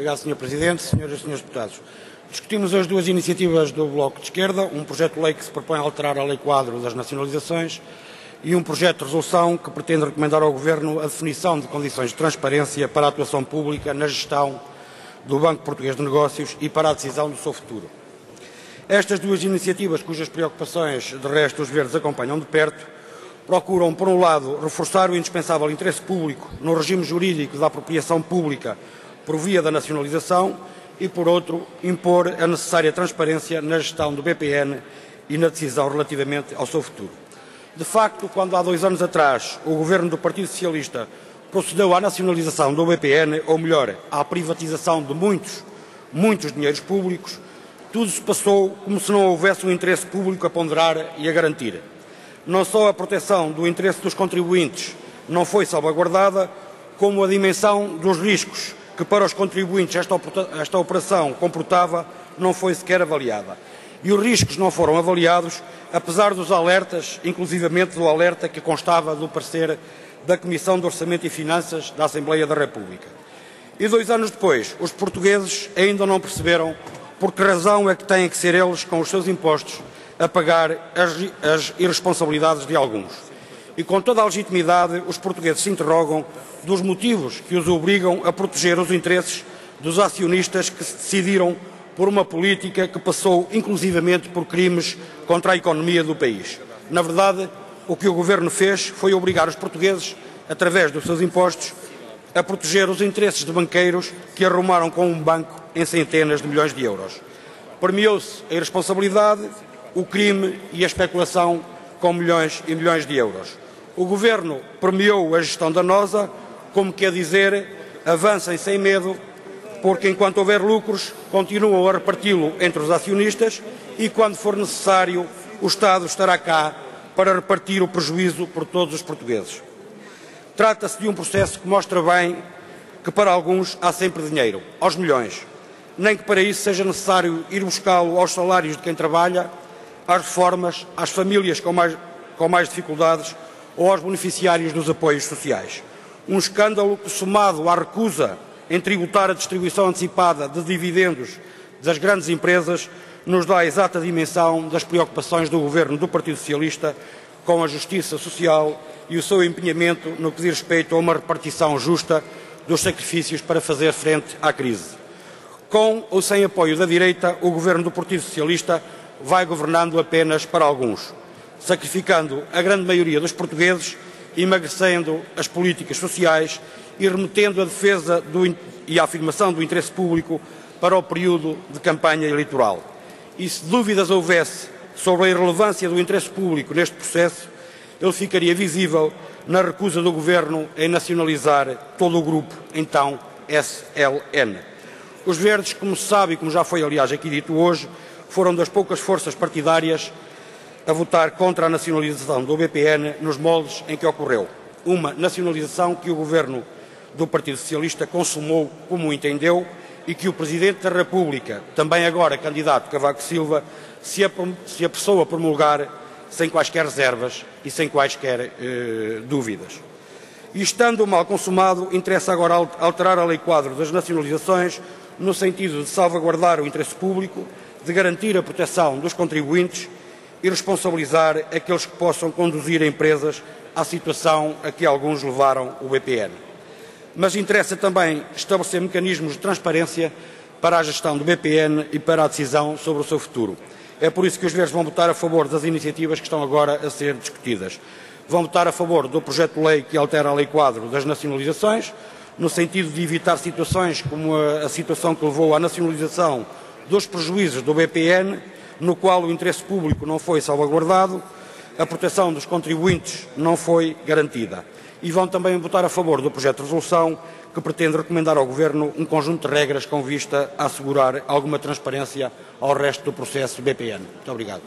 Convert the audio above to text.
Obrigado, Sr. Presidente, Senhoras e Senhores Deputados. Discutimos as duas iniciativas do Bloco de Esquerda, um projeto de lei que se propõe a alterar a Lei Quadro das Nacionalizações e um projeto de resolução que pretende recomendar ao Governo a definição de condições de transparência para a atuação pública na gestão do Banco Português de Negócios e para a decisão do seu futuro. Estas duas iniciativas, cujas preocupações, de resto, os Verdes acompanham de perto, procuram, por um lado, reforçar o indispensável interesse público no regime jurídico da apropriação pública por via da nacionalização e, por outro, impor a necessária transparência na gestão do BPN e na decisão relativamente ao seu futuro. De facto, quando há 2 anos atrás o Governo do Partido Socialista procedeu à nacionalização do BPN, ou melhor, à privatização de muitos dinheiros públicos, tudo se passou como se não houvesse um interesse público a ponderar e a garantir. Não só a proteção do interesse dos contribuintes não foi salvaguardada, como a dimensão dos riscos que para os contribuintes esta operação comportava não foi sequer avaliada. E os riscos não foram avaliados, apesar dos alertas, inclusivamente do alerta que constava do parecer da Comissão de Orçamento e Finanças da Assembleia da República. E 2 anos depois, os portugueses ainda não perceberam por que razão é que têm que ser eles, com os seus impostos, a pagar as irresponsabilidades de alguns. E com toda a legitimidade, os portugueses se interrogam dos motivos que os obrigam a proteger os interesses dos acionistas que se decidiram por uma política que passou inclusivamente por crimes contra a economia do país. Na verdade, o que o Governo fez foi obrigar os portugueses, através dos seus impostos, a proteger os interesses de banqueiros que arrumaram com um banco em centenas de milhões de euros. Premiou-se a irresponsabilidade, o crime e a especulação com milhões e milhões de euros. O Governo premiou a gestão danosa, como quer dizer, avancem sem medo, porque enquanto houver lucros, continuam a reparti-lo entre os acionistas e, quando for necessário, o Estado estará cá para repartir o prejuízo por todos os portugueses. Trata-se de um processo que mostra bem que para alguns há sempre dinheiro, aos milhões, nem que para isso seja necessário ir buscá-lo aos salários de quem trabalha, às reformas, às famílias com mais dificuldades ou aos beneficiários dos apoios sociais. Um escândalo que, somado à recusa em tributar a distribuição antecipada de dividendos das grandes empresas, nos dá a exata dimensão das preocupações do Governo do Partido Socialista com a justiça social e o seu empenhamento no que diz respeito a uma repartição justa dos sacrifícios para fazer frente à crise. Com ou sem apoio da direita, o Governo do Partido Socialista vai governando apenas para alguns, sacrificando a grande maioria dos portugueses, emagrecendo as políticas sociais e remetendo a defesa e a afirmação do interesse público para o período de campanha eleitoral. E se dúvidas houvesse sobre a irrelevância do interesse público neste processo, ele ficaria visível na recusa do Governo em nacionalizar todo o grupo, então SLN. Os Verdes, como se sabe e como já foi aliás aqui dito hoje, foram das poucas forças partidárias a votar contra a nacionalização do BPN nos moldes em que ocorreu. Uma nacionalização que o Governo do Partido Socialista consumou como entendeu e que o Presidente da República, também agora candidato Cavaco Silva, se apressou a promulgar sem quaisquer reservas e sem quaisquer dúvidas. E estando mal consumado, interessa agora alterar a Lei Quadro das Nacionalizações no sentido de salvaguardar o interesse público, de garantir a proteção dos contribuintes e responsabilizar aqueles que possam conduzir empresas à situação a que alguns levaram o BPN. Mas interessa também estabelecer mecanismos de transparência para a gestão do BPN e para a decisão sobre o seu futuro. É por isso que os Verdes vão votar a favor das iniciativas que estão agora a ser discutidas. Vão votar a favor do projeto de lei que altera a Lei Quadro das Nacionalizações, no sentido de evitar situações como a situação que levou à nacionalização dos prejuízos do BPN, no qual o interesse público não foi salvaguardado, a proteção dos contribuintes não foi garantida. E vão também votar a favor do projeto de resolução que pretende recomendar ao Governo um conjunto de regras com vista a assegurar alguma transparência ao resto do processo BPN. Muito obrigado.